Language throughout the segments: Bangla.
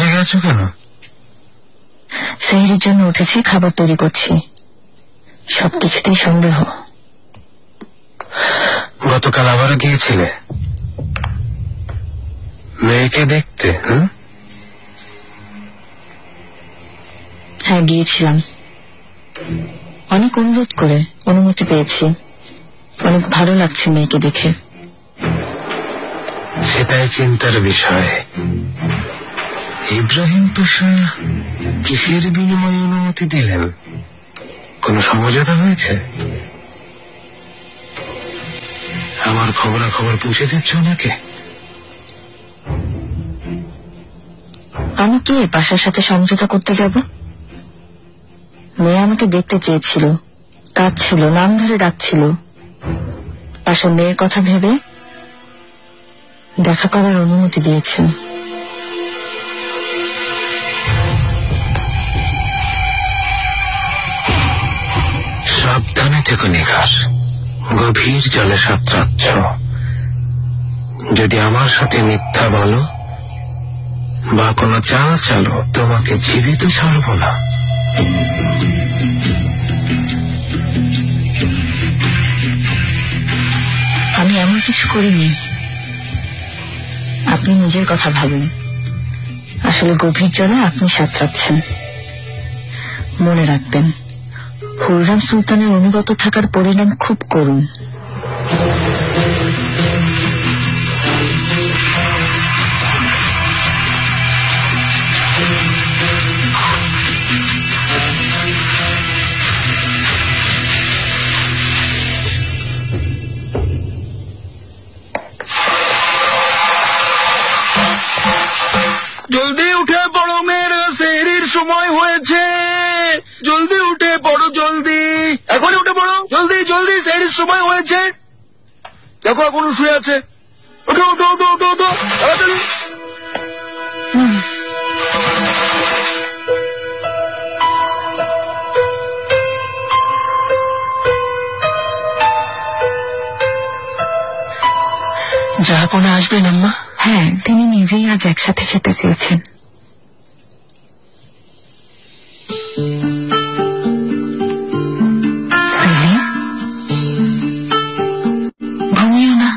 জেগে আছো কেন? সেহরির জন্য উঠেছি, খাবার তৈরি করছি। সবকিছুতেই সন্দেহ। গতকাল আবারও গিয়েছিলে মেয়েকে দেখতে? হ্যাঁ, গিয়েছিলাম। অনেক অনুরোধ করে অনুমতি পেয়েছি। অনেক ভালো লাগছে মেয়েকে দেখে। সেটাই চিন্তার বিষয়। ইব্রাহিম পাশা কিসের বিনিময়ে অনুমতি দিলেন? কোন সমঝোতা হয়েছে? আমার খবরাখবর পৌঁছে দিচ্ছ নাকি? আমি কি পাশার সাথে সমঝোতা করতে যাব? মেয়ে আমাকে দেখতে চেয়েছিল, কাঁদছিল, নাম ধরে ডাকছিল। পাশা মেয়ের কথা ভেবে দেখা করার অনুমতি দিয়েছেন। সাবধানে থেকো নিঘাস, গভীর জলে সাঁতরাচ্ছ। যদি আমার সাথে মিথ্যা বলো বা কোনো চাল চালো, তোমাকে জীবিত ছাড়ব না। আমি এমন কিছু করিনি। আপনি নিজের কথা ভাবেন। আসলে গভীর জলে আপনি সাঁতরাচ্ছেন। মনে রাখবেন, হুররাম সুলতানের অনুগত থাকার পরিণাম খুব করুণ। জলদি উঠে পড়ো মেয়েরা, সেহরির সময় হয়েছে। জলদি উঠে পড়ো, জলদি, এখন উঠে পড়ো, জলদি জলদি, সেহরির সময় হয়েছে। দেখো এখনো শুয়ে আছে। ওঠো ওঠো ওঠো ওঠো ওঠো, তাড়াতাড়ি। জাহাপনা আসবেন আম্মা? হ্যাঁ, তিনি নিজেই আজ একসাথে খেতে চেয়েছেন। ঘুমিও না।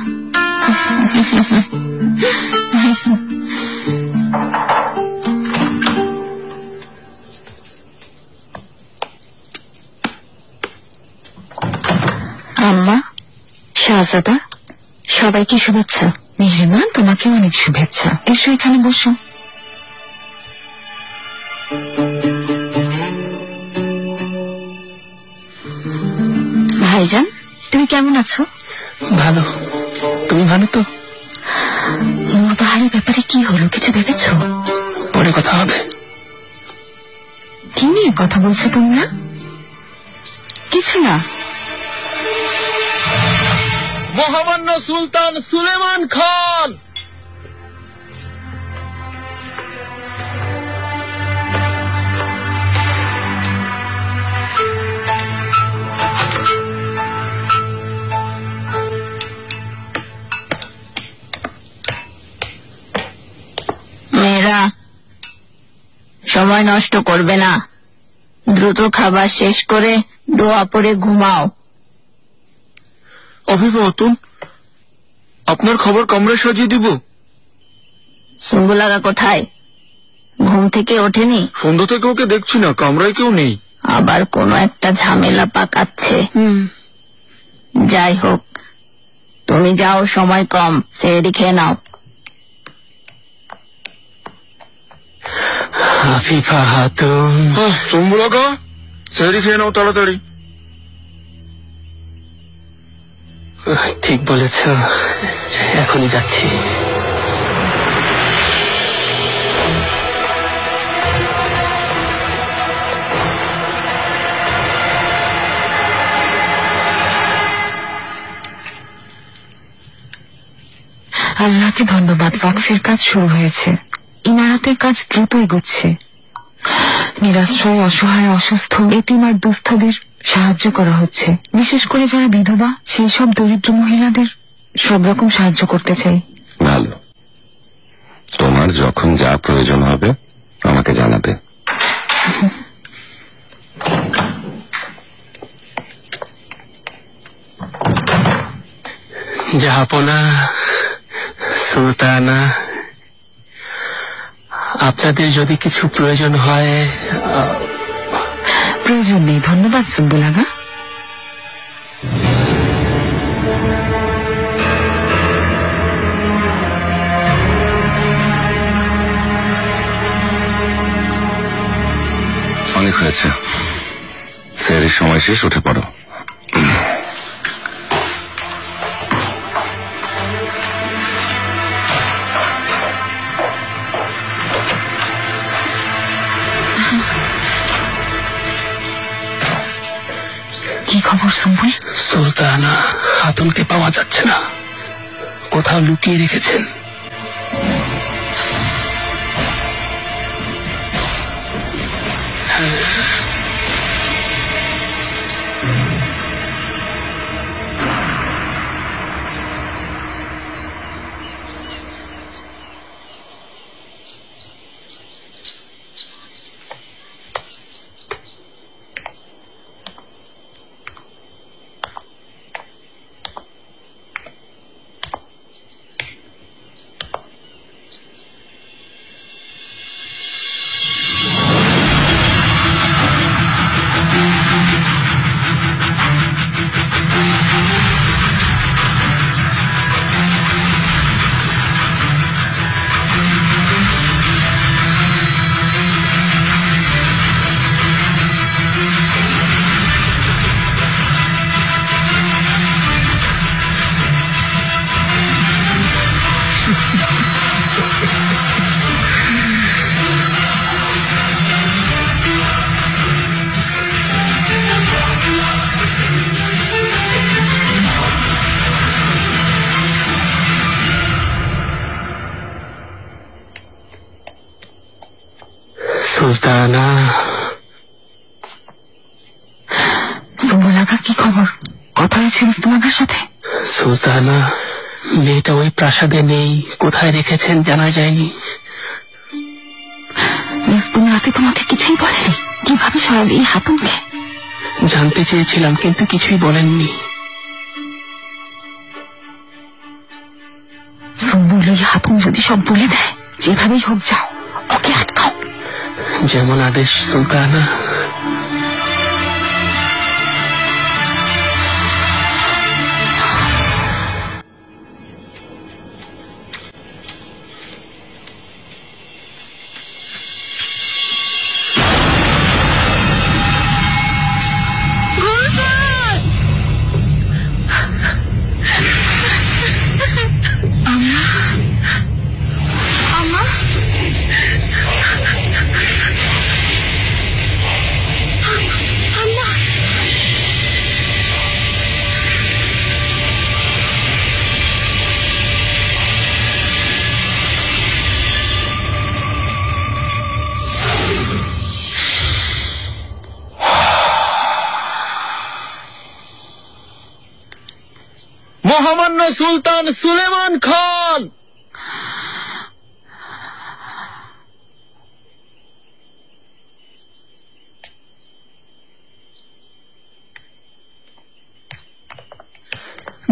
আম্মা, শাহজাদা, সবাইকে শুভেচ্ছা। মেহমান, তোমাকে অনেক শুভেচ্ছা। এসো, এখানে বসো। ভাইজান, তুমি কেমন আছো? ভালো। তুমি ভালো তো? নূর বাহারের ব্যাপারে কি হলো, কিছু ভেবেছ? পরে কথা হবে। কি নিয়ে কথা বলছো তোমরা? কিছু না। মহামান্য সুলতান সুলেমান খান। মেয়েরা, সময় নষ্ট করবে না। দ্রুত খাবার শেষ করে দোয়া পড়ে ঘুমাও। অভিবাদন, আপনার খবর কামরা সাজিয়ে দিব। সুম্বুলাগা কোথায়? ঘুম থেকে ওঠেনি? সন্ধ্যা থেকে ওকে দেখছি না, কামরায় কেউ নেই। আবার কোনো একটা ঝামেলা পাকাচ্ছে। যাই হোক, তুমি যাও, সময় কম, সেহরি খেয়ে নাও। আফিফা হাতুন। সুম্বুলাগা, সেহরি খেয়ে নাও তাড়াতাড়ি। ঠিক বলেছ, এখনই যাচ্ছি। আল্লাহকে ধন্যবাদ, ওয়াকফের কাজ শুরু হয়েছে। ইমারতের কাজ দ্রুত এগোচ্ছে। নিরাশ্রয়, অসহায়, অসুস্থ, এতিম আর দুস্থদের সাহায্য করা হচ্ছে। বিশেষ করে যারা বিধবা, সেই সব দরিদ্র মহিলাদের সব রকম সাহায্য করতে চাই। ভালো, তোমার যখন যা প্রয়োজন হবে আমাকে জানাবে। জাহাপনা, সুলতানা, আপনাদের যদি কিছু প্রয়োজন হয়। প্রয়োজন নেই, ধন্যবাদ সুম্বুল আগা। অনেক হয়েছে, সেহরির সময় শেষ, উঠে পড়ো। কি খবর সুম্বুল? সুলতানা খাতুনকে পাওয়া যাচ্ছে না, কোথাও লুকিয়ে রেখেছেন। সুলতানা, সুম্বুল আগা, কি খবর? কথা হয়েছে রুস্তম আগার সাথে? সুলতানা, মেয়েটা ওই প্রাসাদে নেই, কোথায় রেখেছেন জানা যায়নি। রুস্তম রাতে তোমাকে কিছুই বলেনি? কিভাবে সরালি এই হাতুনকে? জানতে চেয়েছিলাম কিন্তু কিছুই বলেননি। সুম্বুল, ওই হাতুন যদি সব বলে দেয়, যেভাবেই হোক যাও, ওকে আটকাও। যেমন আদেশ সুলতানা। মহামান্য সুলতান সুলেমান খান!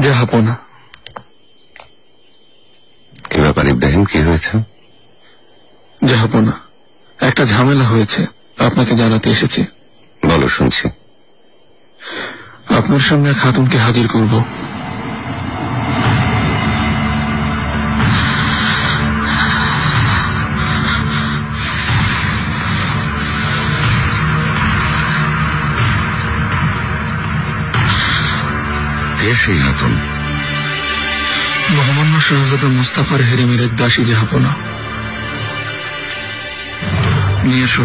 জাহাপনা। কি ব্যাপার ইব্রাহিম, কি হয়েছে? জাহাপনা, একটা ঝামেলা হয়েছে, আপনাকে জানাতে এসেছি। বলো, শুনছি। আপনার সামনে খাতুনকে হাজির করব। কে সেই খাতুন? মহামান্য শাহজাদা মুস্তাফার হেরেমের এক দাসী জাহাপনা। নিয়ে এসো।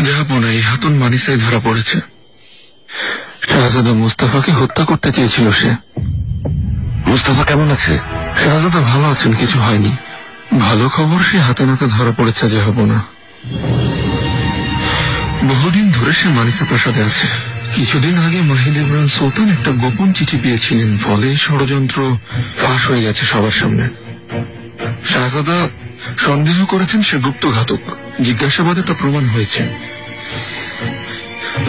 জাহাপনা, এই হাতুন মানিসায় ধরা পড়েছে। শাহজাদা মুস্তাফাকে হত্যা করতে চেয়েছিল সে। মুস্তাফা কেমন আছে? শাহজাদা ভালো আছেন, কিছু হয়নি। ভালো খবর, সে হাতে নাতে ধরা পড়েছে যে হব না। বহুদিন ধরে সে মানিসা প্রাসাদে আছে। কিছুদিন আগে মাহিদ ইমরান সুলতান একটা গোপন চিঠি পেয়েছিলেন, ফলে ষড়যন্ত্র ফাঁস হয়ে গেছে সবার সামনে। শাহজাদা সন্দেহ করেছেন সে গুপ্তঘাতক, জিজ্ঞাসাবাদে তা প্রমাণ হয়েছে।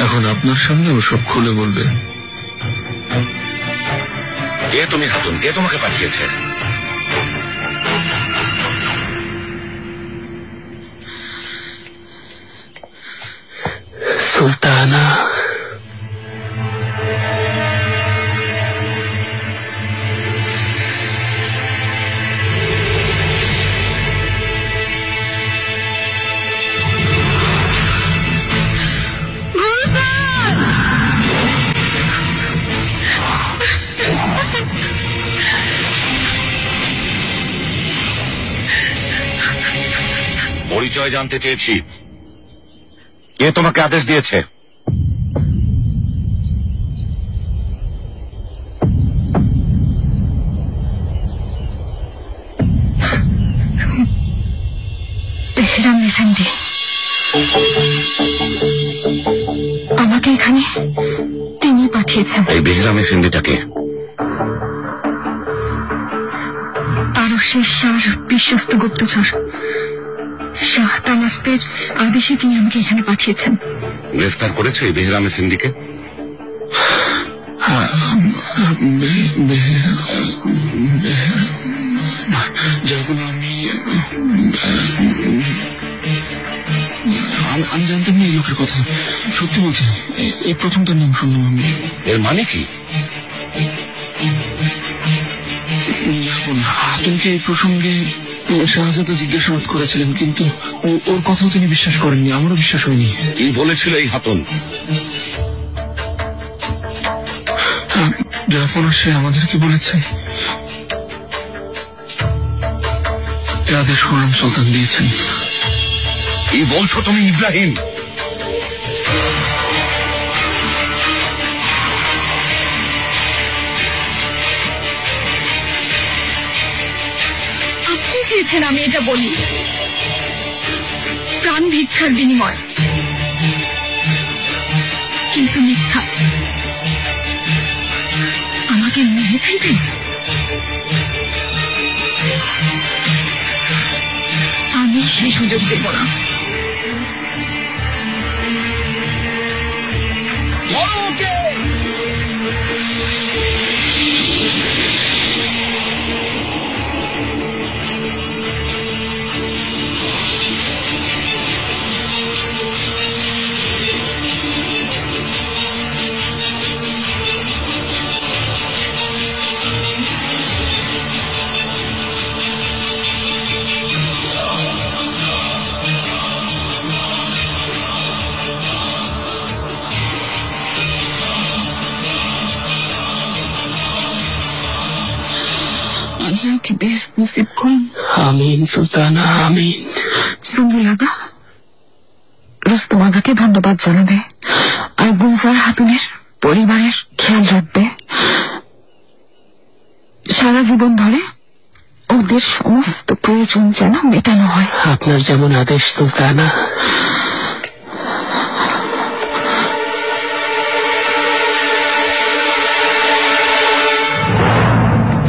এখন আপনার সামনে ও সব খুলে বলবে। কে তুমি হাতুন? কে তোমাকে পাঠিয়েছে? সুলতানা। পরিচয় জানতে চেয়েছি। কে তোমাকে আদেশ দিয়েছে? বেহরাম এফেন্দি আমাকে এখানে তিনি পাঠিয়েছেন। এই বেহরাম এফেন্দিটাকে? পারস্যের শাহ বিশ্বস্ত গুপ্তচর শাহ তামাসপের আদেশে তিনি আমাকে এখানে পাঠিয়েছেন। গ্রেফতার করেছো এই বেহরাম এফেন্দিকে? যেগুলো আমি জানতাম না এই লোকের কথা। সত্যি বলছি, এই প্রথম তার নাম শুনলাম আমি। এর মানে কি? হাতুনকে এই প্রসঙ্গে শাহজাদা জিজ্ঞাসাবাদ করেছিলেন, কিন্তু ওর কথাও তিনি বিশ্বাস করেননি, আমারও বিশ্বাস হয়নি। কি বলেছিল এই হাতুন? জাফর সে আমাদেরকে বলেছে এ আদেশ খুররম সুলতান দিয়েছেন। কি বলছো তুমি ইব্রাহিম? আপনি চেয়েছেন আমি এটা বলি, প্রাণ ভিক্ষার বিনিময়, কিন্তু মিথ্যা। আমাকে মেরে ফেলবেন? আমি সেই সুযোগ দেব না। আল্লাহকে বেহেশত নসিব করুন। আমিন সুলতানা, আমিন। সুম্বুল আগা রুস্তম আগাকে ধন্যবাদ জানাবে, আর গুলজার হাতুনের পরিবারের খেয়াল রাখবে। সারা জীবন ধরে ওদের সমস্ত প্রয়োজন যেন মেটানো হয়। আপনার যেমন আদেশ সুলতানা।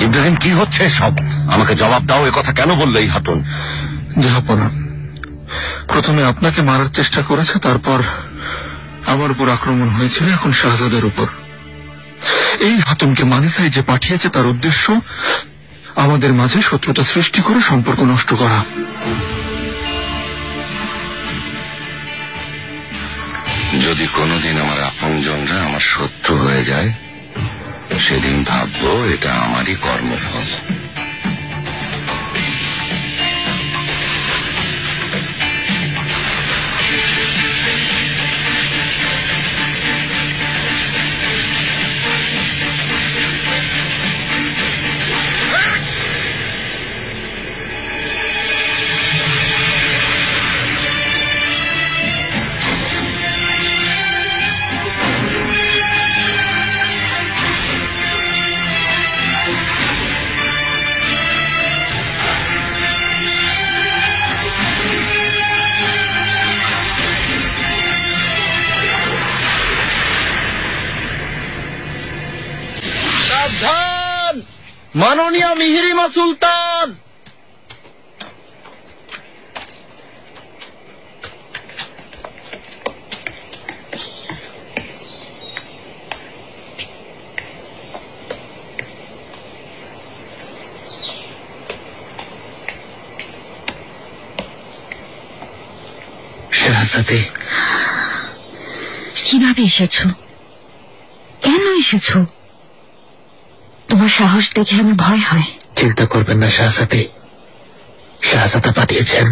ইব্রাহিম, কি হচ্ছে সব? আমাকে জবাব দাও, এ কথা কেন বললে এই হাতুন? জাহাপনা প্রথমে আপনাকে মারার চেষ্টা করেছে, তারপর আমার উপর আক্রমণ হয়েছিল, এখন শাহজাদের উপর। এই হাতুনকে মানিসাই যে পাঠিয়েছে তার উদ্দেশ্য আমাদের মাঝে শত্রুতা সৃষ্টি করে সম্পর্ক নষ্ট করা। যদি কোনোদিন আমার আপনজনরা আমার শত্রু হয়ে যায়, সেদিন ভাববো এটা আমারই কর্মফল। মাননীয় মিহিরিমা সুলতান। শাহজাদি, কিভাবে এসেছো? কেন এসেছো? তোমার সাহস দেখে আমার ভয় হয়। চিন্তা করবেন না শাহজাদি, শাহজাদা পাঠিয়েছেন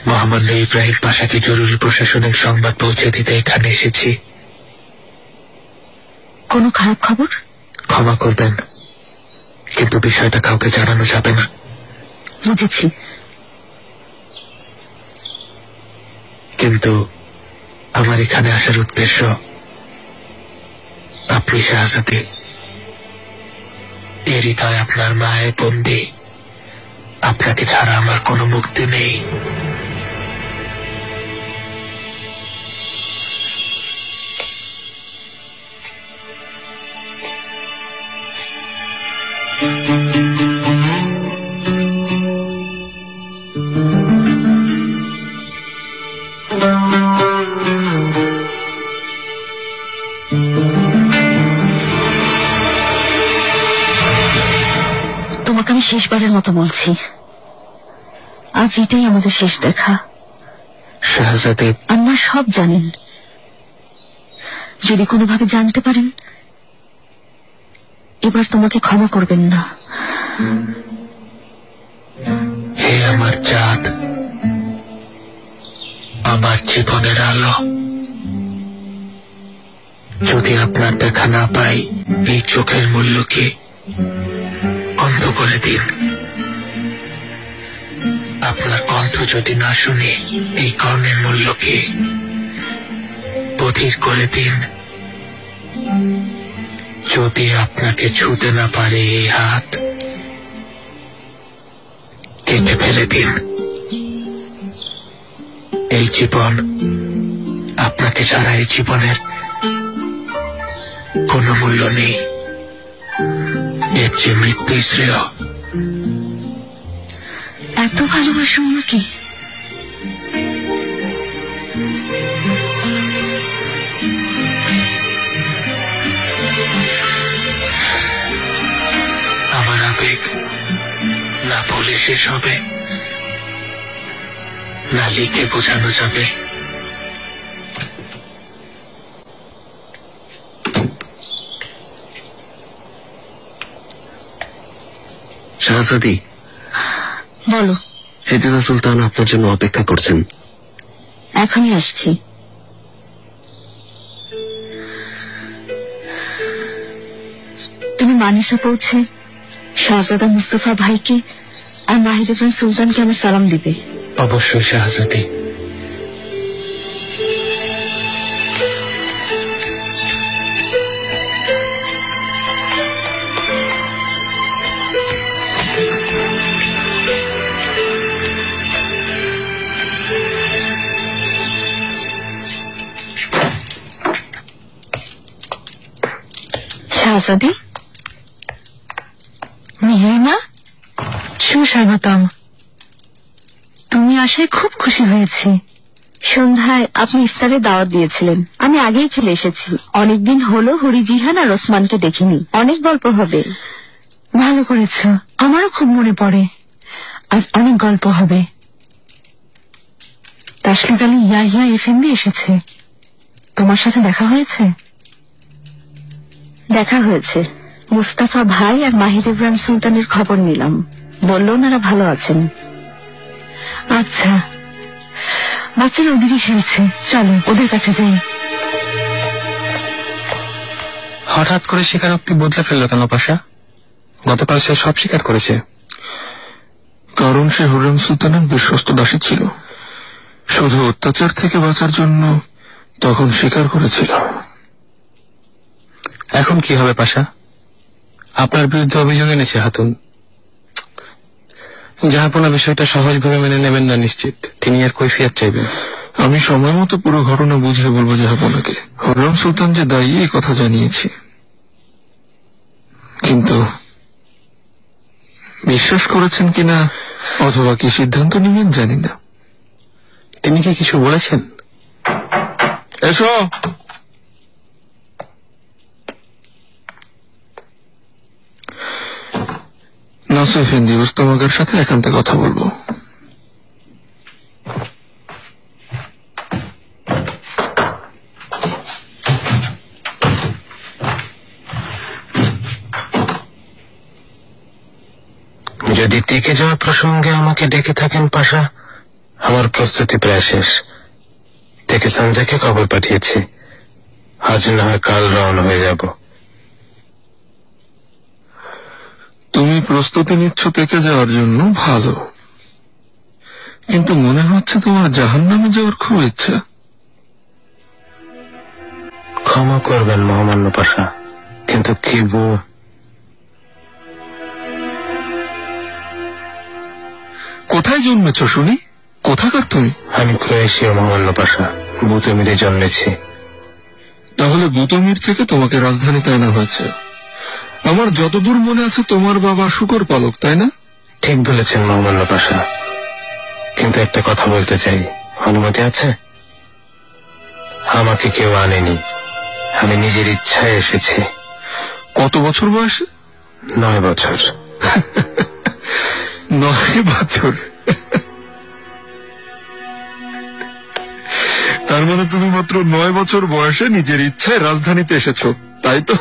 মহামান্য ইব্রাহিম পাশাকে জরুরি প্রশাসনিক সংবাদ পৌঁছে দিতে এখানে এসেছি। কোনো খারাপ খবর? ক্ষমা করবেন, কিন্তু বিষয়টা কাউকে জানানো যাবে না। বুঝেছি। কিন্তু আমার এখানে আসার উদ্দেশ্য, আপনি শাহজাদি, এর হৃদয় আপনার মায়ের বন্দী। আপনাকে ছাড়া আমার কোনো মুক্তি নেই। তোমাকে আমি শেষবারের মতো বলছি, আজ এটাই আমাদের শেষ দেখা। শাহজাদি, আম্মা সব জানেন। যদি কোনোভাবে জানতে পারেন, এবার তোমাকে ক্ষমা করবেন না। হে আমার চাঁদ, আমার জীবনের আলো, যদি আপনার দেখা না পাই, এই চোখের মূল্যকে বন্ধ করে দিন। আপনার কণ্ঠ যদি না শুনে, এই কর্ণের মূল্যকে বধির করে দিন। যদি আপনাকে ছুতে না পারে এই হাত, কেটে ফেলে দিন। এই জীবন, আপনাকে ছাড়া এই জীবনের কোনো মূল্য নেই। এর যে মৃত্যুই শ্রেয়। এত ভালোবাসো আমাকে? আমার আবেগ না বলে শেষ হবে, না লিখে বোঝানো যাবে। শাহজাদি, বলো। হেফিজা সুলতান আপনার জন্য অপেক্ষা করছেন। এখনই আসছি। তুমি মানিসা পৌঁছে শাহজাদা মুস্তফা ভাইকে আর মাহিদুর সুলতানকে আমার সালাম দিবে। অবশ্যই শাহজাদি। শাহজাদি, মিহিমা, সুস্বাগতম। তুমি আসায় খুব খুশি হয়েছি। সন্ধ্যায় আপনি ইফতারে দাওয়াত দিয়েছিলেন, আমি আগেই চলে এসেছি। অনেকদিন হলো হরিজিহান আর ওসমানকে দেখিনি, অনেক গল্প হবে। ভালো করেছ, আমারও খুব মনে পড়ে। আজ অনেক গল্প হবে। তাসলিজ আলী ইয়াহিয়া এফএনডি এসেছে, তোমার সাথে দেখা হয়েছে? দেখা হয়েছে। মুস্তাফা ভাই আর মাহির ইব্রাহিম সুলতানের খবর নিলাম, বলল ওনারা ভালো আছেন। আচ্ছা, বাচ্চারা ওদিকে খেলছে, চলো ওদের কাছে যাই। হঠাৎ করে স্বীকারোক্তি বদলে ফেললো কেন পাশা? গতকাল সে সব স্বীকার করেছে। কারণ সে হুররেম সুলতানের বিশ্বস্ত দাসী ছিল, শুধু অত্যাচার থেকে বাঁচার জন্য তখন স্বীকার করেছিল। এখন কি হবে পাশা? আপনার বিরুদ্ধে অভিযোগ এনেছে হাতুন। জাহাপনা বিষয়টা সহজভাবে মেনে নেবেন না নিশ্চিত, তিনি আর কৈফিয়ত চাইবেন। আমি সময় মতো পুরো ঘটনা বুঝিয়ে বলবো জাহাপনাকে। হুররেম সুলতান যে দায়ী এই কথা জানিয়েছি, কিন্তু বিশ্বাস করেছেন কিনা অথবা কি সিদ্ধান্ত নেবেন জানি না। তিনি কি কিছু বলেছেন? এসো। নাসির এফেন্দি, রুস্তম আগার সাথে একান্তে কথা বলবো। যদি টিকে যাওয়া প্রসঙ্গে আমাকে ডেকে থাকেন পাশা, আমার প্রস্তুতি প্রায় শেষ। থেকে সঞ্জয়কে খবর পাঠিয়েছি, আজ না হয় কাল রওনা হয়ে যাব। তুমি প্রস্তুতি নিচ্ছ থেকে যাওয়ার জন্য, ভালো, কিন্তু মনে হচ্ছে তোমার জাহান্নামে যাওয়ার খুব ইচ্ছা। ক্ষমা করবেন মহামান্য পাশা, কিন্তু কি কোথায় জন্মেছ শুনি? কোথাকার তুমি? আমি ক্রোয়েশিয়া মহামান্য পাশা, বুতমিরে জন্মেছি। তাহলে বুতমির থেকে তোমাকে রাজধানীতে আনা হয়েছে। আমার যতদূর মনে আছে তোমার বাবা শূকর পালক, তাই না? ঠিক বলেছেন মহামান্য পাশা, কিন্তু একটা কথা বলতে চাই, অনুমতি আছে? আমাকে কেউ আনেনি, আমি নিজের ইচ্ছায় এসেছি। কত বছর বয়সে? 9 বছর। 9 বছর? তার মানে তুমি মাত্র 9 বছর বয়সে নিজের ইচ্ছায় রাজধানীতে এসেছো, তাই তো?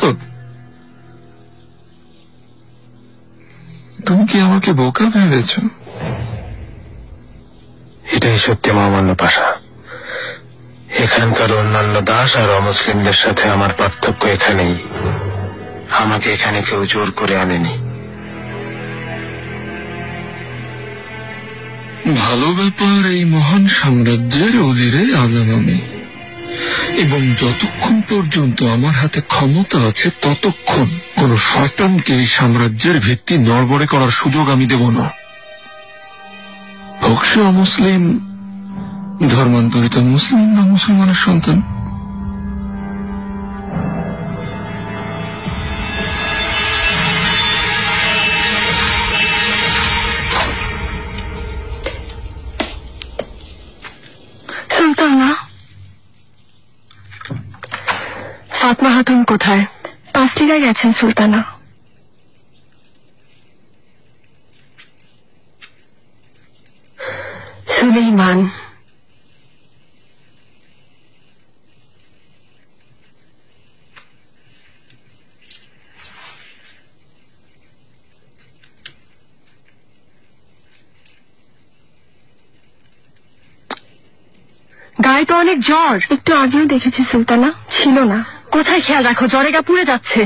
তুমি কি আমাকে বোকা ভেবেছ? এটাই সত্যি মহামান্য পাশা। এখানকার অন্যান্য দাস আর অমুসলিমদের সাথে আমার পার্থক্য এখানেই, আমাকে এখানে কেউ জোর করে আনেনি। ভালো ব্যাপার, এই মহান সাম্রাজ্যের উজিরে আজম আমি, এবং যতক্ষণ পর্যন্ত আমার হাতে ক্ষমতা আছে ততক্ষণ কোন শয়তানকে এই সাম্রাজ্যের ভিত্তি নড়বড়ে করার সুযোগ আমি দেব না। হোক সে অমুসলিম, ধর্মান্তরিত মুসলিম না মুসলমানের সন্তান। সুলতানা, ফাতমা খাতুন কোথায়? পাঁচলিগায় গেছেন সুলতানা। সুলেইমান, গায়ে তো অনেক জ্বর। একটু আগেও দেখেছি সুলতানা, ছিল না। কোথায় খেয়াল রাখো, জ্বরে গা পুড়ে যাচ্ছে।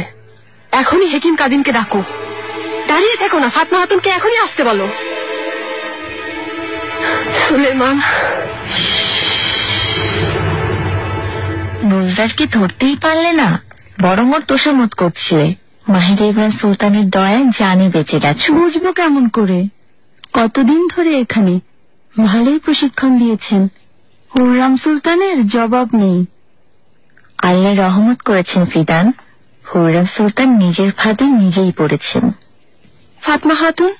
এখনই হেকিম কাদিমকে ডাকো। দাঁড়িয়ে থেকো না, ফাতমা খাতুনকে এখনই আসতে বলো। সুলেমান, বুলদারকে ধরতেই পারলে না, বরং ওর তোষামত করছিলে। মাহিদা ইব্রাহিম সুলতানের দয়ায় জানে বেঁচে গেছে। বুঝবো কেমন করে? কতদিন ধরে এখানে, ভালোই প্রশিক্ষণ দিয়েছেন। হুররাম সুলতানের জবাব নেই। আল্লাহ রহমত করেছেন ফিদান, হুররাম সুলতান নিজের ফাঁদে নিজেই পড়েছেন। ফাতমা খাতুন,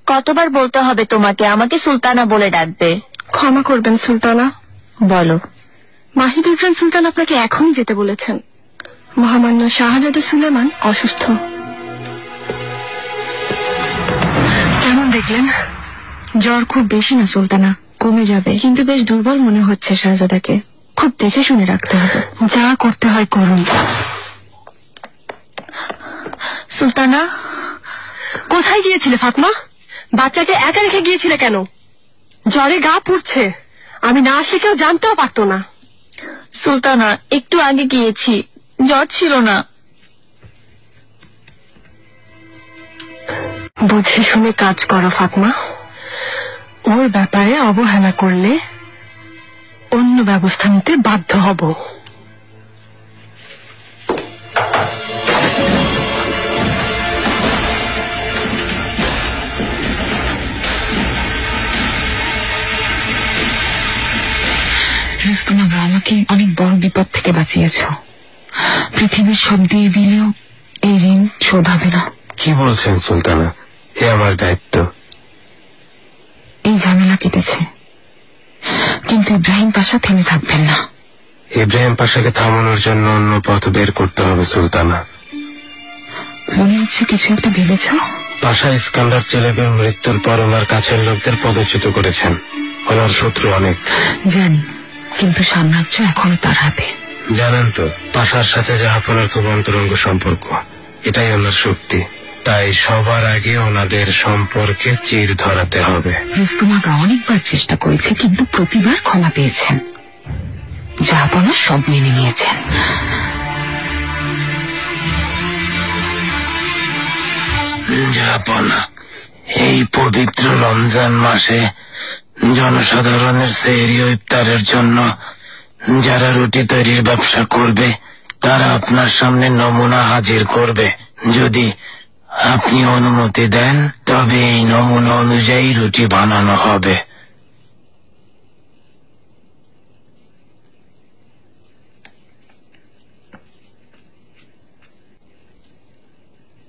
কতবার বলতে হবে তোমাকে? আমাকে সুলতানা বলে ডাকবে। ক্ষমা করবেন সুলতানা। বলো। মাহিদ ইব্রাহিম সুলতান আপনাকে এখনই যেতে বলেছেন। মহামান্য শাহজাদা সুলেমান অসুস্থ। কেমন দেখলেন? জ্বর খুব বেশি না সুলতানা, কমে যাবে, কিন্তু বেশ দুর্বল মনে হচ্ছে শাহজাদাকে। খুব দেখে শুনে রাখতে হবে। যা করতে হয় করুন। সুলতানা, কোথায় গিয়েছিলে ফাতমা? বাচ্চাকে একা রেখে গিয়েছিলে কেন? জ্বরে গা পুড়ছে, আমি না আসলে কেউ জানতেও পারতো না। সুলতানা, একটু আগে গিয়েছি, জ্বর ছিল না। বুঝে শুনে কাজ করো ফাতমা। ওর ব্যাপারে অবহেলা করলে অন্য ব্যবস্থা নিতে বাধ্য হব। তোমাকে আমাকে অনেক বড় বিপদ থেকে বাঁচিয়েছ। পৃথিবীর সব দিয়ে দিলেও এই ঋণ শোধ হবে না। কি বলছেন সুলতানা? এ আমার দায়িত্ব। এই ঝামেলা কেটেছে, কিন্তু ইব্রাহিম পাশা থেমে থাকবেন না। ইব্রাহিম পাশাকে থামানোর জন্য অন্য পথ বের করতে হবে সুলতানা। মনে হচ্ছে কিছু একটা ভেবেছ। পাশা ইস্কান্দার চেলেবের মৃত্যুর পর ওনার কাছের লোকদের পদচ্যুত করেছেন। ওনার শত্রু অনেক। জানি, কিন্তু সাম্রাজ্য এখনো তার হাতে। জানেন তো, পাশার সাথে জাহাপনার খুব অন্তরঙ্গ সম্পর্ক। এটাই ওনার শক্তি। তাই সবার আগে ওনাদের সম্পর্কে চির ধরাতে হবে। রুস্তম আগা অনেকবার চেষ্টা করেছে, কিন্তু প্রতিবার ক্ষমা পেয়েছেন। জাহাপনা সব মেনে নিয়েছেন। জাহাপনা, এই পবিত্র রমজান মাসে জনসাধারণের সেহরি ও ইফতারের জন্য যারা রুটি তৈরির ব্যবসা করবে তারা আপনার সামনে নমুনা হাজির করবে। যদি আপনি অনুমতি দেন তবে এই নমুনা অনুযায়ী রুটি বানানো হবে।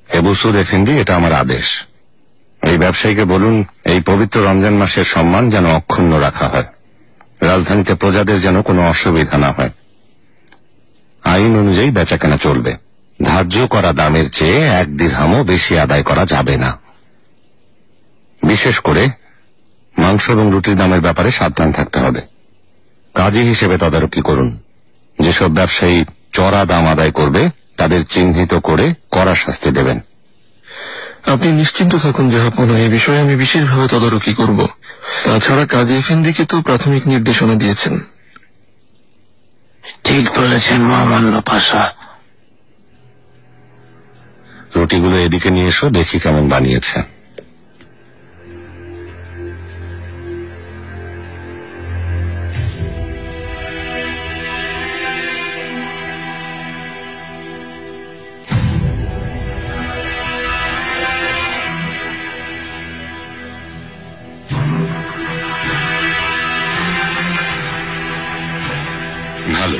এবু সুদ এফেন্দি, এটা আমার আদেশ। এই ব্যবসায়ীকে বলুন এই পবিত্র রমজান মাসের সম্মান যেন অক্ষুণ্ণ রাখা হয়। রাজধানীতে প্রজাদের যেন কোনো অসুবিধা না হয়। আইন অনুযায়ী বেচাকেনা চলবে। ধার্য করা দামের চেয়ে 1 দিরহামও বেশি আদায় করা যাবে না। বিশেষ করে মাংস এবং রুটির দামের ব্যাপারে সাবধান থাকতে হবে। কাজী হিসেবে তদারকি করুন। যেসব ব্যবসায়ী চড়া দাম আদায় করবে তাদের চিহ্নিত করে কড়া শাস্তি দেবেন। আপনি নিশ্চিন্ত থাকুন জাহাপনা, এই বিষয়ে আমি বিশেষভাবে তদারকি করব। তাছাড়া কাজী এফেন্দিকে তো প্রাথমিক নির্দেশনা দিয়েছেন। ঠিক বলেছেন মহামান্য পাশা। রুটিগুলো এদিকে নিয়ে এসো, দেখি কেমন বানিয়েছে। ভালো।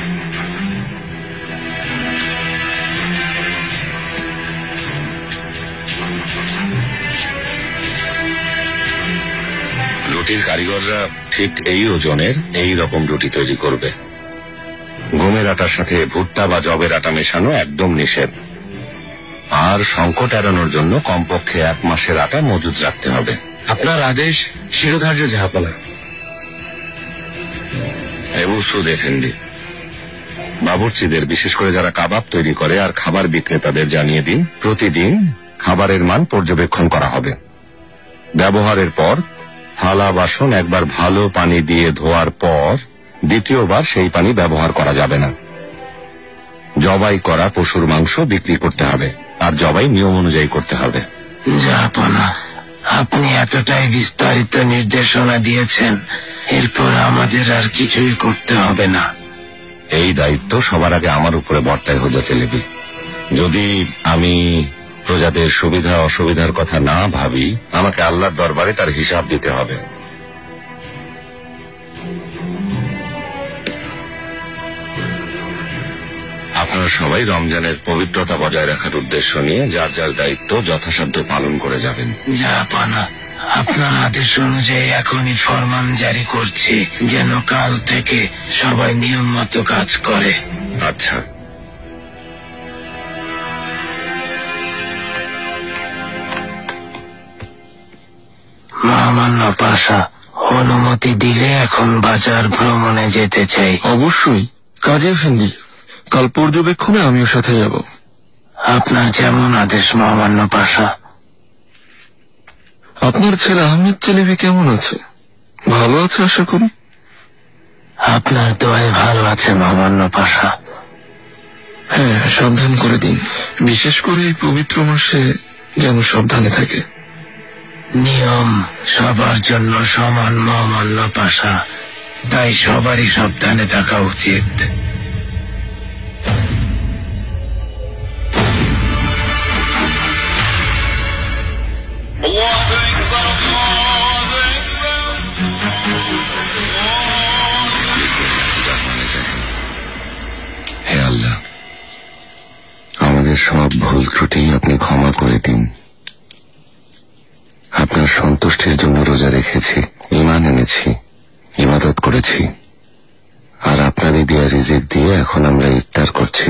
রুটির কারিগররা ঠিক এই ওজনের এই রকম রুটি তৈরি করবে। গমের আটার সাথে ভুট্টা বা জবের আটা মেশানো একদম নিষেধ। আর সংকট এড়ানোর জন্য কমপক্ষে 1 মাসের আটা মজুদ রাখতে হবে। আপনার আদেশ শিরোধার্য জাহাপনা। এবু সুদ এফেন্দি, বাবুর্চিদের, বিশেষ করে যারা কাবাব তৈরি করে আর খাবার বিক্রেতাদের জানিয়ে দিন প্রতিদিন খাবারের মান পর্যবেক্ষণ করা হবে। ব্যবহারের পর থালা বাসন একবার ভালো পানি দিয়ে ধোয়ার পর দ্বিতীয়বার সেই পানি ব্যবহার করা যাবে না। জবাই করা পশুর মাংস বিক্রি করতে হবে, আর জবাই নিয়ম অনুযায়ী করতে হবে। জাহাপনা, আপনি এতটাই বিস্তারিত নির্দেশনা দিয়েছেন, এরপর আমাদের আর কিছুই করতে হবে না। এই দায়িত্ব সবার আগে আমার উপরে বর্তায় হোজা চেলেবি। যদি আমি প্রজাদের সুবিধা অসুবিধার কথা না ভাবি, আমাকে আল্লাহর দরবারে তার হিসাব দিতে হবে। আপনারা সবাই রমজানের পবিত্রতা বজায় রাখার উদ্দেশ্য নিয়ে যার যার দায়িত্ব যথাসাধ্য পালন করে যাবেন। জাহাপনা, আপনার আদেশ অনুযায়ী এখনই ফরমান জারি করছি যেন কাল থেকে সবাই নিয়ম মতো কাজ করে। আচ্ছা। মহামান্য পাশা, অনুমতি দিলে এখন বাজার ভ্রমণে যেতে চাই। অবশ্যই কাজী এফেন্দি, কাল পর্যবেক্ষণে আমিও সাথে যাব। আপনার যেমন আদেশ মহামান্য পাশা। আপনার ছেলে আহমেদ চেলেবি কেমন আছে? ভালো আছে আশা করি। আপনার দোয়ায় ভালো আছে মহামান্য পাশা। হ্যাঁ, সাবধান করে দিন, বিশেষ করে এই পবিত্র মাসে যেন সাবধানে থাকে। নিয়ম সবার জন্য সমান মহামান্য পাশা, তাই সবারই সাবধানে থাকা উচিত। হে আল্লাহ, আমাদের সব ভুল ত্রুটি আপনি ক্ষমা করে দিন। দেশের জন্য রোজা রেখেছি, ঈমান এনেছি, ইবাদত করেছি, আর আপনারই দেয়া রিজিক দিয়ে এখন আমরা ইফতার করছি।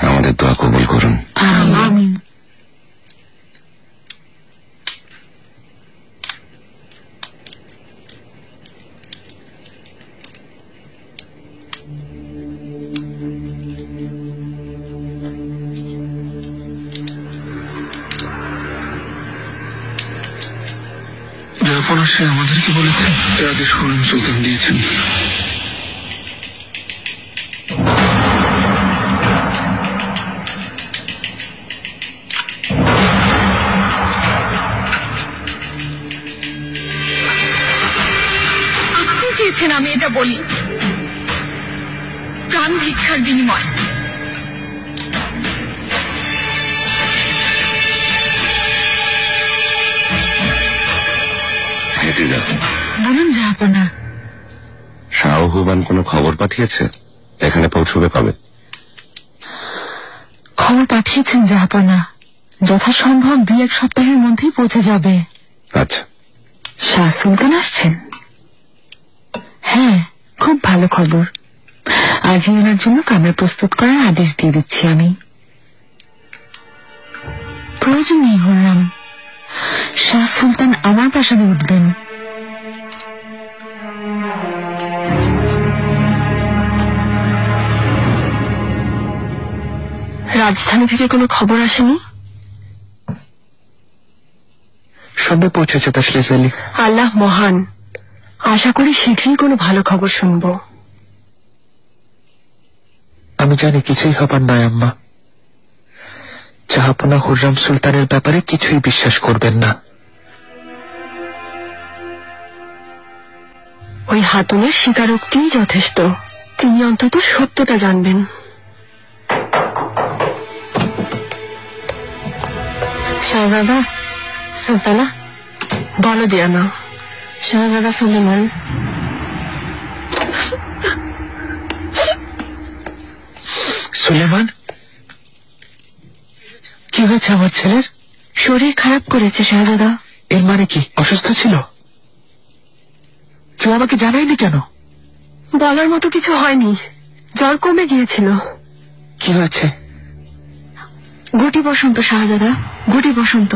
আমাদের দোয়া কবুল করুন। আমিন। জাফর সে আমাদেরকে বলেছেন এ আদেশ খুররম সুলতান দিয়েছেন। আপনি চেয়েছেন আমি এটা বলি, প্রাণ ভিক্ষার বিনিময়। বলুন জাহাপনা। শাহবান কোনো খবর পাঠিয়েছে? এখানে পৌঁছবে কবে? খবর পাঠিয়েছেন জাহাপনা, যথাসম্ভব 2-1 সপ্তাহের মধ্যেই পৌঁছে যাবে। আচ্ছা। শাহ সুলতান আসছেন? হ্যাঁ, খুব ভালো খবর। আজই ওনার জন্য কামরা প্রস্তুত করার আদেশ দিয়ে দিচ্ছি আমি। প্রয়োজন নেই হুররাম, শাহ সুলতান আমার প্রাসাদে উঠবেন। রাজধানী থেকে কোনো খবর আসেনি? সবে পৌঁছেছে তাসলিস আলী। আল্লাহ মহান, আশা করি শীঘ্রই কোনো ভালো খবর শুনবো। আমি জানি কিছুই হবার নয় আম্মা। জাহাপনা হুররাম সুলতানের ব্যাপারে কিছুই বিশ্বাস করবেন না। ওই হাতুনের স্বীকারোক্তিই যথেষ্ট, তিনি অন্তত সত্যটা জানবেন। শাহজাদা সুলতানা। বলো দিয়ানা। শাহজাদা সুলেমান। সুলেমান, কি হয়েছে আমার ছেলের? শরীর খারাপ করেছে শাহজাদা। এর মানে কি অসুস্থ ছিল? কেউ আমাকে জানায়নি কেন? বলার মতো কিছু হয়নি, জ্বর কমে গিয়েছিল। কি হয়েছে? গুটি বসন্ত শাহজাদা, গুটি বসন্ত।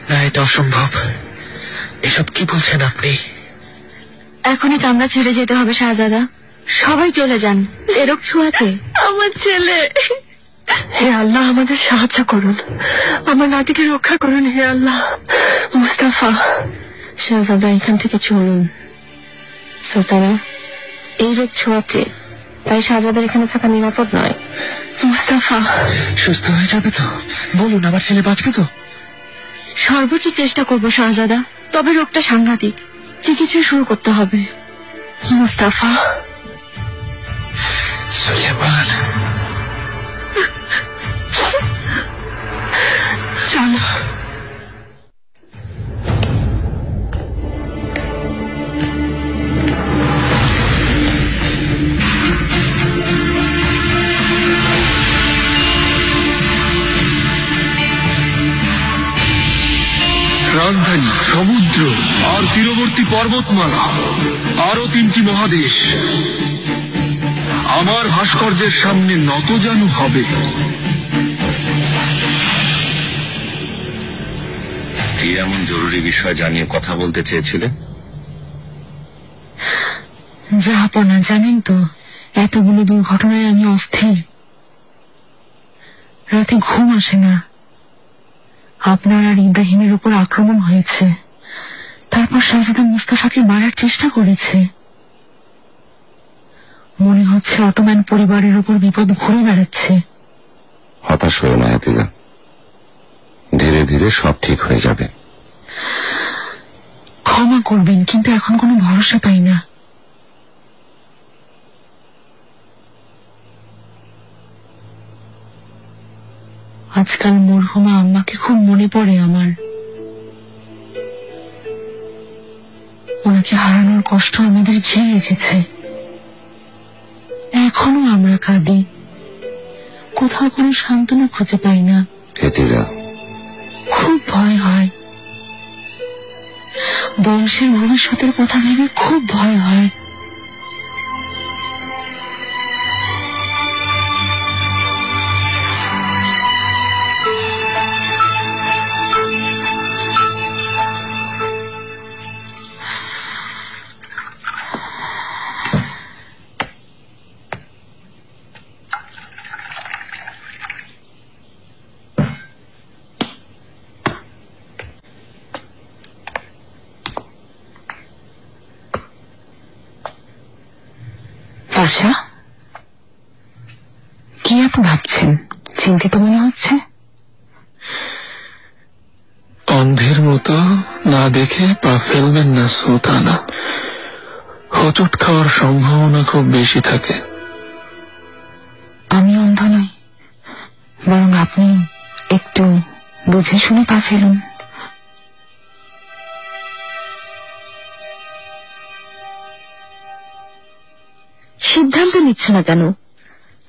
না, এটা অসম্ভব। এসব কি বলছেন আপনি? এখনই কামরা ছেড়ে যেতে হবে শাহজাদা, সবাই চলে যান, এ রোগ ছোঁয়াছে। আমার ছেলে, হে আল্লাহ আমাদের সাহায্য করুন, আমার নাতিকে রক্ষা করুন হে আল্লাহ। মুস্তাফা। শাহজাদা এখান থেকে চলুন। সুলতানা, এই রোগ ছোঁয়াচ্ছে, তাই শাহজাদার এখানে থাকা নিরাপদ নয়। মুস্তাফা সুস্থ হয়ে যাবে তো? বলুন, আমার ছেলে বাঁচবে তো? সর্বোচ্চ চেষ্টা করব শাহজাদা, তবে রোগটা সাংঘাতিক, চিকিৎসা শুরু করতে হবে। মুস্তাফা। সুলেমান, চলো। রাজধানী, সমুদ্র আর তীরবর্তী পর্বতমালা, আরো 3টি মহাদেশ আমার ভাস্কর্যের সামনে নতজানু হবে। কি এমন জরুরি বিষয় জানিয়ে কথা বলতে চেয়েছিলে? জাহাপনা, জানেন তো এতগুলো দুর্ঘটনায় আমি অস্থির, রাতে ঘুম আসে না। আপনার আর ইব্রাহিমের উপর আক্রমণ হয়েছে, তারপর শাহজাদা মুস্তাফাকে মারার চেষ্টা করেছে। মনে হচ্ছে অটোম্যান পরিবারের উপর বিপদ ঘুরে বেড়াচ্ছে। হতাশ হয়েও না হাতিজা, ধীরে ধীরে সব ঠিক হয়ে যাবে। ক্ষমা করবেন, কিন্তু এখন কোনো ভরসা পাই না। আজকাল মরহুমা আম্মাকে খুব মনে পড়ে আমার। ওনাকে হারানোর কষ্ট আমাদের ঘিরে রেখেছে। এখনো আমরা কাঁদি, কোথাও কোনো সান্ত্বনা খুঁজে পাই না। হেতিজা, খুব ভয় হয়, বংশের ভবিষ্যতের কথা ভেবে খুব ভয় হয়। পাশা, কি এত ভাবছেন? চিন্তিত মনে হচ্ছে। অন্ধের মতো না দেখে পা ফেলবেন না সুলতানা, হোঁচট খাওয়ার সম্ভাবনা খুব বেশি থাকে। আমি অন্ধ নই, বরং আপনি একটু বুঝে শুনে পা ফেলুন। সিদ্ধান্ত নিচ্ছ না কেন?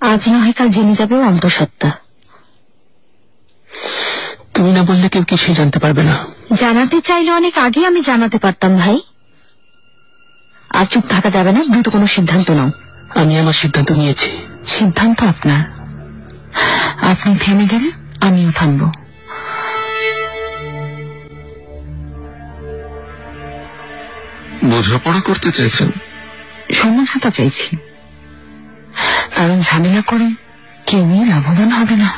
আজ না হয় কাল জেনে যাবে অন্তঃসত্ত্বা। তুমি না বললে কেউ কিছুই জানতে পারবে না। জানাতে চাইলে অনেক আগে আমি জানাতে পারতাম ভাই। আর চুপ থাকা যাবে না, দ্রুত কোনো সিদ্ধান্ত নাও। আমি আমার সিদ্ধান্ত নিয়েছি। সিদ্ধান্ত আপনার, আপনি থেমে গেলে আমিও থামব। বোঝাপড়া করতে চাইছেন? সমঝোতা চাইছি, কারণ ঝামেলা করে কেউই লাভবান হবে না।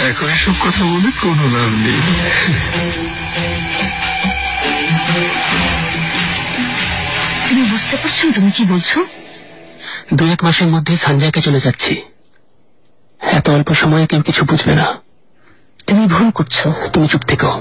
এখন এসব কথা বলে কোনো লাভ নেই। তুমি বুঝতে পারছো তুমি কি বলছো? 2-1 মাসের মধ্যে সঞ্জয়কে চলে যাচ্ছি। এত অল্প সময়ে কেউ কিছু বুঝবে না। তুমি ভুল করছো। তুমি চুপ থেকো।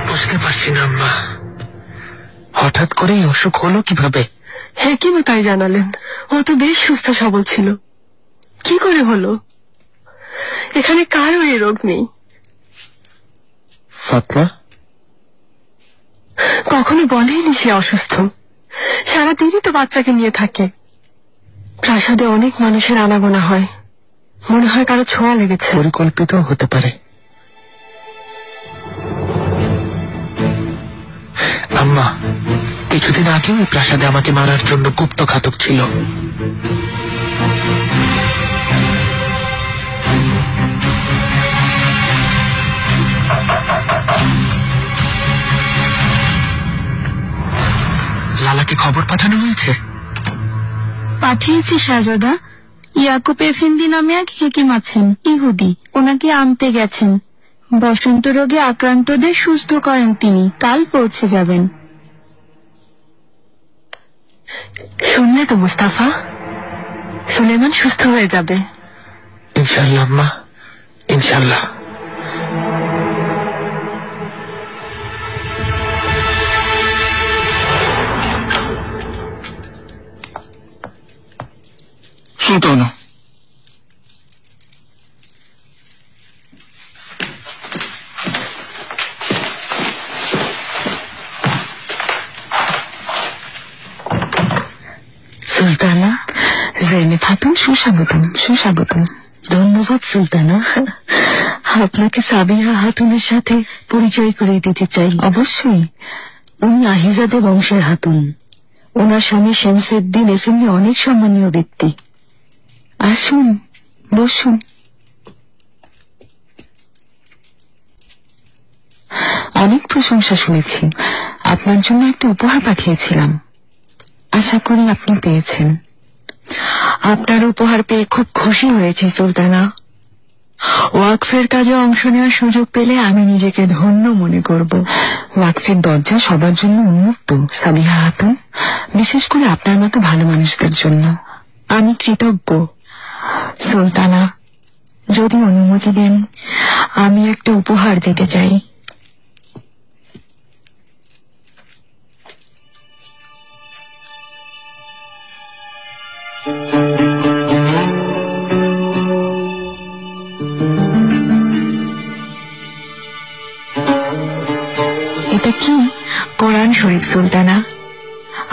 বুঝতে পারছি না আম্মা, হঠাৎ করে অসুখ হলো কিভাবে? হেকিমও তাই জানালেন। ও তো বেশ সুস্থ সবল ছিল, কি করে হলো? এখানে কারও এই রোগ নেই। ফাতমা কখনো বলেনি সে অসুস্থ। সারাদিনই তো বাচ্চাকে নিয়ে থাকে। প্রাসাদে অনেক মানুষের আনাগোনা হয়, মনে হয় কারো ছোঁয়া লেগেছে। পরিকল্পিত হতে পারে। আম্মা, কিছুদিন আগেও এই প্রাসাদে আমাকে মারার জন্য গুপ্তঘাতক ছিল। লালাকে খবর পাঠানো হয়েছে? পাঠিয়েছি শাহজাদা। ইয়াকুব এফেন্দি নামে এক হেকিম আছেন, ইহুদি। ওনাকে আনতে গেছেন। বসন্ত রোগে আক্রান্তদের সুস্থ করেন তিনি। কাল পৌঁছে যাবেন। শুনলে তো মুস্তাফা, সুলেমান সুস্থ হয়ে যাবে ইনশাআল্লাহ আম্মা, ইনশাআল্লাহ। সুলতানা, সুলতানা, জৈনেব খাতুন, সুস্বাগতম। সুস্বাগতম। ধন্যবাদ সুলতানা। আপনাকে সাবিহা খাতুনের সাথে পরিচয় করিয়ে দিতে চাই। অবশ্যই। উনি আহিজাদে বংশের খাতুন। ওনার স্বামী শামসুদ্দিন এফেন্দি অনেক সম্মানীয় ব্যক্তি। আসুন, বসুন। অনেক প্রশংসা শুনেছি। আপনার জন্য একটা উপহার পাঠিয়েছিলাম, আশা করি আপনি পেয়েছেন। আপনার উপহার পেয়ে খুব খুশি হয়েছি সুলতানা। ওয়াকফের কাজে অংশ নেওয়ার সুযোগ পেলে আমি নিজেকে ধন্য মনে করব। ওয়াকফের দরজা সবার জন্য উন্মুক্ত সাবিহা খাতুন, বিশেষ করে আপনার মতো ভালো মানুষদের জন্য। আমি কৃতজ্ঞ সুলতানা, যদি অনুমতি দেন আমি একটা উপহার দিতে চাই। এটা কি? কোরআন শরীফ সুলতানা,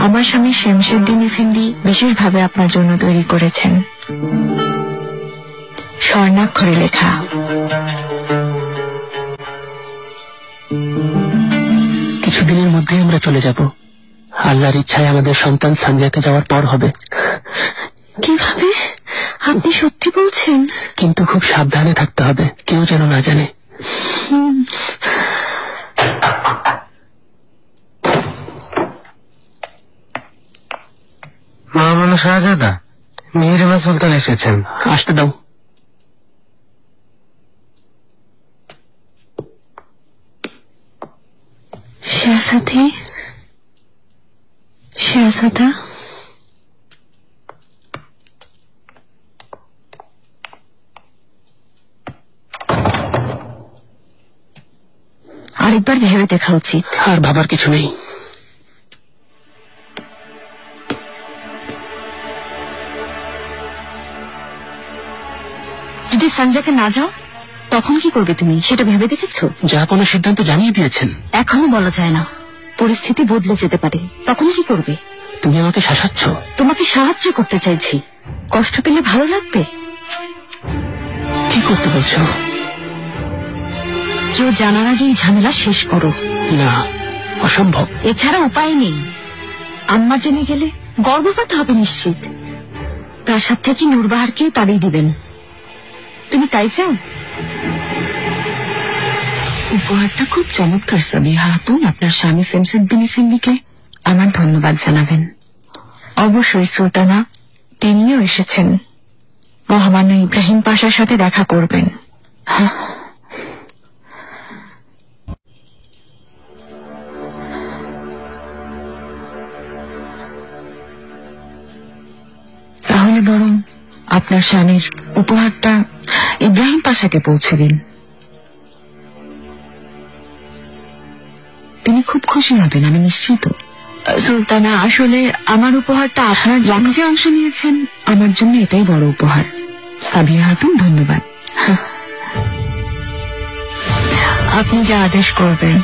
আমার স্বামী শেমসুদ্দিন এফেন্দি বিশেষভাবে আপনার জন্য তৈরি করেছেন, স্বর্ণাক্ষরে লেখা। কিছুদিনের মধ্যেই আমরা চলে যাব। আল্লাহর ইচ্ছায় আমাদের সন্তান সানজাতে যাওয়ার পর হবে। কিভাবে? আপনি সত্যি বলছেন? কিন্তু খুব সাবধানে থাকতে হবে, কেউ যেন না জানে। মাওলানা শাহজাদা, মেহেরবা সুলতান এসেছেন। আসতে দাও। শাহজাদি, শাহজাদা, আরেকবার ভেবে দেখা উচিত। আর ভাবার কিছু নেই। যদি সঞ্জয়কে না যাও তখন কি করবে তুমি, সেটা ভেবে দেখেছো? যা কোনো সিদ্ধান্ত জানিয়ে দিয়েছেন। এখনো বলা যায় না, পরিস্থিতি বদলে যেতে পারে, তখন কি করবে? তুমি আমাকে শাসাচ্ছ। তোমাকে সাহায্য করতে চাইছি, কষ্ট পেলে ভালো লাগবে? কি করতে বলছো? কেউ জানার আগেই ঝামেলা শেষ করো। না, অসম্ভব। এছাড়া উপায় নেই। আম্মা জেনে গেলে গর্ভপাত হবে নিশ্চিত। প্রাসাদ থেকে নূরবাহারকে তাড়িয়ে দিবেন। তুমি তাই চাও? উপহারটা খুব চমৎকার সাবিহা খাতুন। আপনার স্বামী শেমসুদ্দিন এফেন্দিকে আমার ধন্যবাদ জানাবেন। অবশ্যই সুলতানা, তিনিও এসেছেন। মহামান্য ইব্রাহিম পাশার সাথে দেখা করবেন। তাহলে বরং আপনার স্বামীর উপহারটা ইব্রাহিম পাশাকে পৌঁছে দিন, তিনি খুব খুশি হবেন, আমি নিশ্চিত। সুলতানা, আসলে আমার উপহারটা আপনার ওয়াকফে অংশ নিয়েছেন, আমার জন্য এটাই বড় উপহার। সাবিহা খাতুন, ধন্যবাদ। আপনি যা আদেশ করবেন।